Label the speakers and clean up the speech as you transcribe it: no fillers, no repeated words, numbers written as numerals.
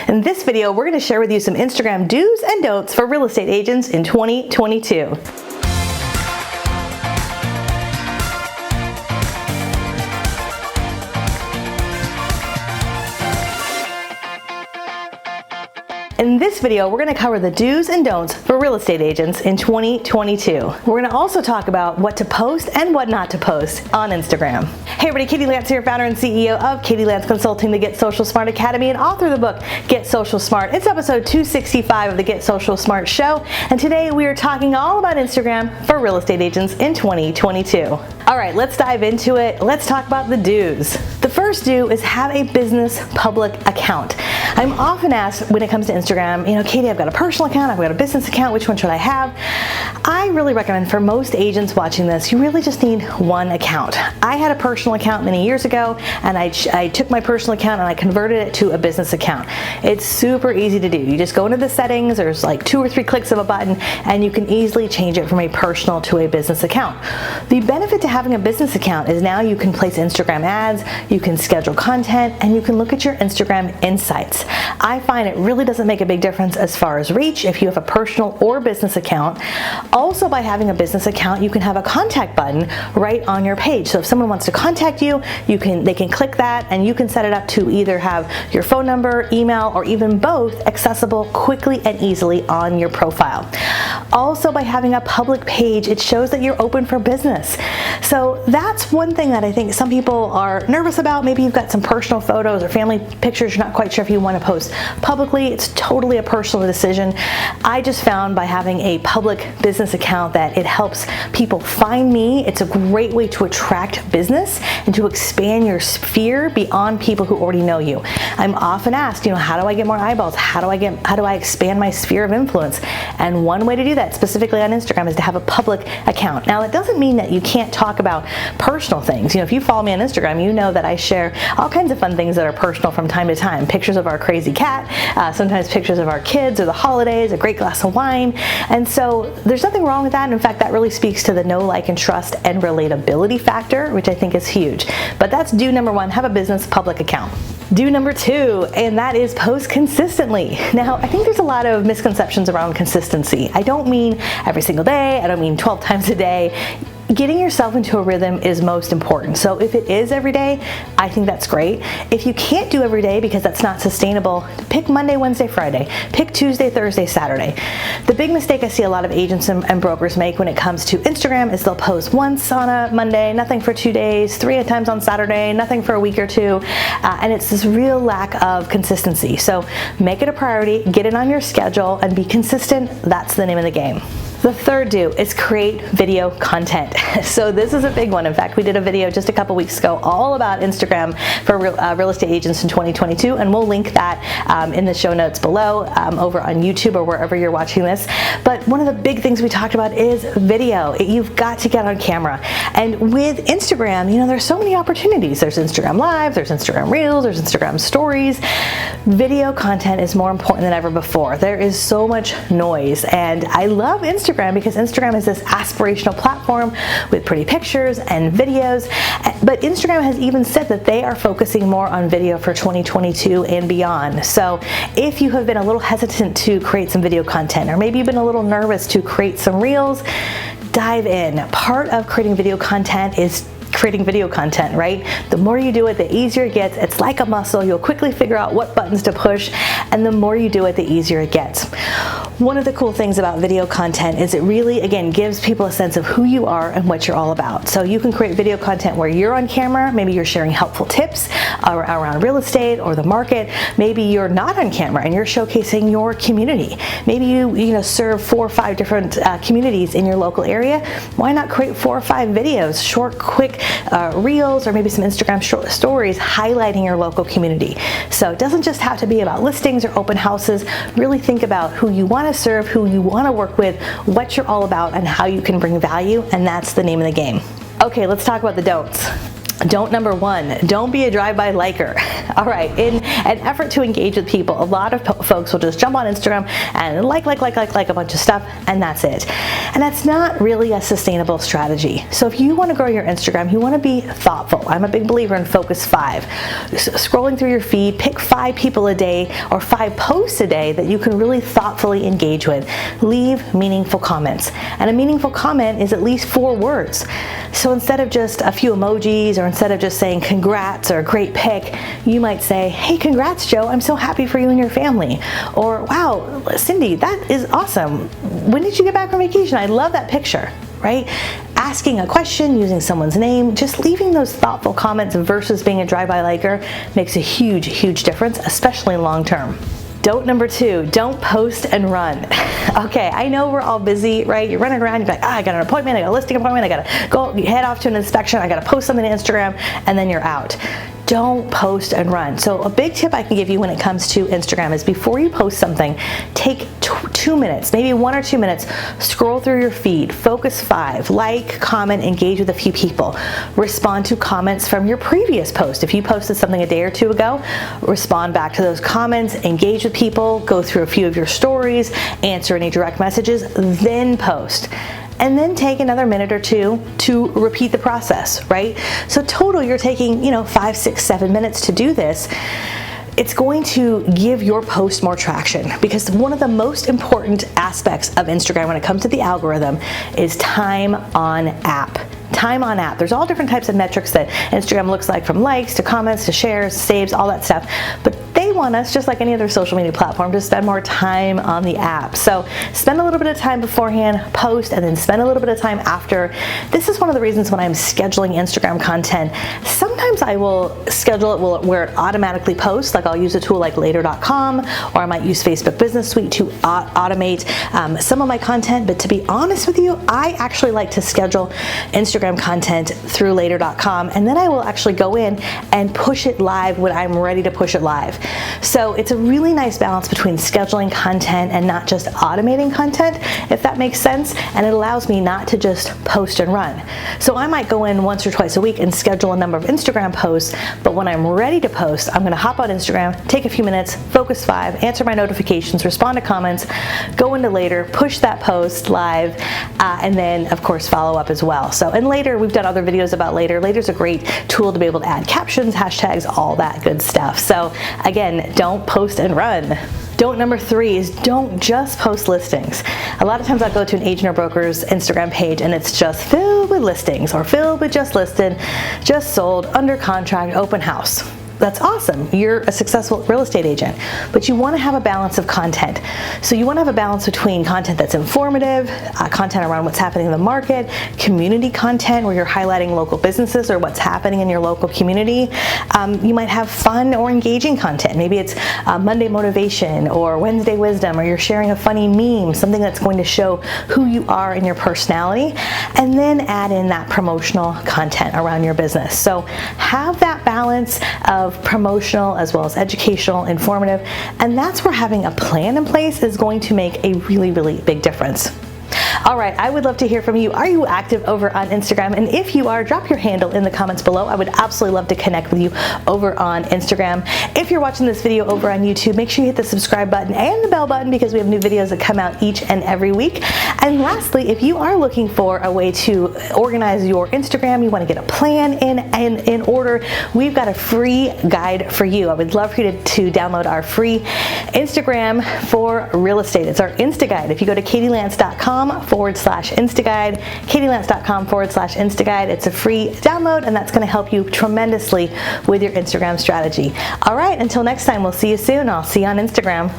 Speaker 1: In this video, we're going to share with you some Instagram do's and don'ts for real estate agents in 2022. In this video, we're going to cover the do's and don'ts for real estate agents in 2022. We're going to also talk about what to post and what not to post on Instagram. Hey everybody, Katie Lance here, founder and CEO of Katie Lance Consulting, the Get Social Smart Academy, and author of the book, Get Social Smart. It's episode 265 of the Get Social Smart show, and today we are talking all about Instagram for real estate agents in 2022. All right, let's dive into it. Let's talk about the do's. The first do is have a business public account. I'm often asked when it comes to Instagram, Katie, I've got a personal account, I've got a business account, which one should I have? I really recommend for most agents watching this, you really just need one account. I had a personal account many years ago, and I took my personal account and I converted it to a business account. It's super easy to do. You just go into the settings, there's like 2 or 3 clicks of a button, and you can easily change it from a personal to a business account. The benefit to having a business account is now you can place Instagram ads, you can schedule content, and you can look at your Instagram insights. I find it really doesn't make a big difference as far as reach if you have a personal or business account. Also, by having a business account, you can have a contact button right on your page. So if someone wants to contact you, they can click that, and you can set it up to either have your phone number, email, or even both accessible quickly and easily on your profile. Also, by having a public page, it shows that you're open for business. So that's one thing that I think some people are nervous about. Maybe you've got some personal photos or family pictures you're not quite sure if you want to post publicly. It's totally a personal decision. I just found by having a public business account that it helps people find me. It's a great way to attract business and to expand your sphere beyond people who already know you. I'm often asked, how do I get more eyeballs? How do I expand my sphere of influence? And one way to do that specifically on Instagram is to have a public account. Now, that doesn't mean that you can't talk about personal things. If you follow me on Instagram, you know that I share all kinds of fun things that are personal from time to time. Pictures of our crazy cat, sometimes pictures of our kids or the holidays, a great glass of wine. And so there's nothing wrong with that. And in fact, that really speaks to the know, like, and trust and relatability factor, which I think is huge. But that's do number 1, have a business public account. Do number 2, and that is post consistently. Now, I think there's a lot of misconceptions around consistency. I don't mean every single day. I don't mean 12 times a day. Getting yourself into a rhythm is most important. So if it is every day, I think that's great. If you can't do every day because that's not sustainable, pick Monday, Wednesday, Friday. Pick Tuesday, Thursday, Saturday. The big mistake I see a lot of agents and brokers make when it comes to Instagram is they'll post once on a Monday, nothing for 2 days, 3 times on Saturday, nothing for a week or 2, and it's this real lack of consistency. So make it a priority, get it on your schedule, and be consistent. That's the name of the game. The third do is create video content. So this is a big one. In fact, we did a video just a couple weeks ago all about Instagram for real estate agents in 2022, and we'll link that in the show notes below over on YouTube or wherever you're watching this. But one of the big things we talked about is video. You've got to get on camera. And with Instagram, there's so many opportunities. There's Instagram Live, there's Instagram Reels, there's Instagram Stories. Video content is more important than ever before. There is so much noise, and I love Instagram because Instagram is this aspirational platform with pretty pictures and videos. But Instagram has even said that they are focusing more on video for 2022 and beyond. So if you have been a little hesitant to create some video content, or maybe you've been a little nervous to create some reels, dive in. Part of creating video content is creating video content, right? The more you do it, the easier it gets. It's like a muscle. You'll quickly figure out what buttons to push, and the more you do it, the easier it gets. One of the cool things about video content is it really, again, gives people a sense of who you are and what you're all about. So you can create video content where you're on camera. Maybe you're sharing helpful tips around real estate or the market. Maybe you're not on camera and you're showcasing your community. Maybe you serve 4 or 5 different communities in your local area. Why not create 4 or 5 videos, short, quick reels, or maybe some Instagram short stories highlighting your local community? So it doesn't just have to be about listings or open houses. Really think about who you want to serve, who you want to work with, what you're all about, and how you can bring value, and that's the name of the game. Okay, let's talk about the don'ts. Don't number 1, don't be a drive-by liker. All right, in an effort to engage with people, a lot of folks will just jump on Instagram and like a bunch of stuff, and that's it. And that's not really a sustainable strategy. So if you want to grow your Instagram, you want to be thoughtful. I'm a big believer in focus 5. Scrolling through your feed, pick 5 people a day or 5 posts a day that you can really thoughtfully engage with. Leave meaningful comments. And a meaningful comment is at least 4 words. So instead of just a few emojis, or instead of just saying congrats or great pic, you might say, hey, congrats, Joe. I'm so happy for you and your family. Or, wow, Cindy, that is awesome. When did you get back from vacation? I love that picture, right? Asking a question, using someone's name, just leaving those thoughtful comments versus being a drive-by liker makes a huge, huge difference, especially long term. Don't number 2, don't post and run. Okay, I know we're all busy, right? You're running around, you're like, I got an appointment, I got a listing appointment, I gotta go head off to an inspection, I gotta post something to Instagram, and then you're out. Don't post and run. So a big tip I can give you when it comes to Instagram is before you post something, take 2 minutes, maybe 1 or 2 minutes, scroll through your feed, focus 5, like, comment, engage with a few people, respond to comments from your previous post. If you posted something a day or 2 ago, respond back to those comments, engage with people, go through a few of your stories, answer any direct messages, then post. And then take another minute or 2 to repeat the process, right? So total, you're taking, 5, 6, 7 minutes to do this. It's going to give your post more traction, because one of the most important aspects of Instagram when it comes to the algorithm is time on app. Time on app. There's all different types of metrics that Instagram looks like, from likes to comments to shares, saves, all that stuff. But they want us, just like any other social media platform, to spend more time on the app. So spend a little bit of time beforehand, post, and then spend a little bit of time after. This is one of the reasons when I'm scheduling Instagram content, sometimes I will schedule it where it automatically posts. Like I'll use a tool like later.com, or I might use Facebook Business Suite to automate some of my content. But to be honest with you, I actually like to schedule Instagram content through later.com, and then I will actually go in and push it live when I'm ready to push it live. So it's a really nice balance between scheduling content and not just automating content, if that makes sense, and it allows me not to just post and run. So I might go in once or twice a week and schedule a number of Instagram posts, but when I'm ready to post, I'm gonna hop on Instagram, take a few minutes, focus 5, answer my notifications, respond to comments, go into later, push that post live, and then of course follow up as well. So, and later, we've done other videos about later. Later's a great tool to be able to add captions, hashtags, all that good stuff. So again, don't post and run. Don't number 3 is don't just post listings. A lot of times I'll go to an agent or broker's Instagram page and it's just filled with listings, or filled with just listed, just sold, under contract, open house. That's awesome. You're a successful real estate agent, but you want to have a balance of content. So you want to have a balance between content that's informative, content around what's happening in the market, community content where you're highlighting local businesses or what's happening in your local community. You might have fun or engaging content. Maybe it's Monday motivation or Wednesday wisdom, or you're sharing a funny meme, something that's going to show who you are and your personality, and then add in that promotional content around your business. So have that balance of promotional as well as educational, informative, and that's where having a plan in place is going to make a really, really big difference. All right, I would love to hear from you. Are you active over on Instagram? And if you are, drop your handle in the comments below. I would absolutely love to connect with you over on Instagram. If you're watching this video over on YouTube, make sure you hit the subscribe button and the bell button, because we have new videos that come out each and every week. And lastly, if you are looking for a way to organize your Instagram, you want to get a plan in order, we've got a free guide for you. I would love for you to download our free Instagram for real estate. It's our Instaguide. If you go to katielance.com/Instaguide, katielance.com/Instaguide, it's a free download, and that's going to help you tremendously with your Instagram strategy. All right, until next time, we'll see you soon. I'll see you on Instagram.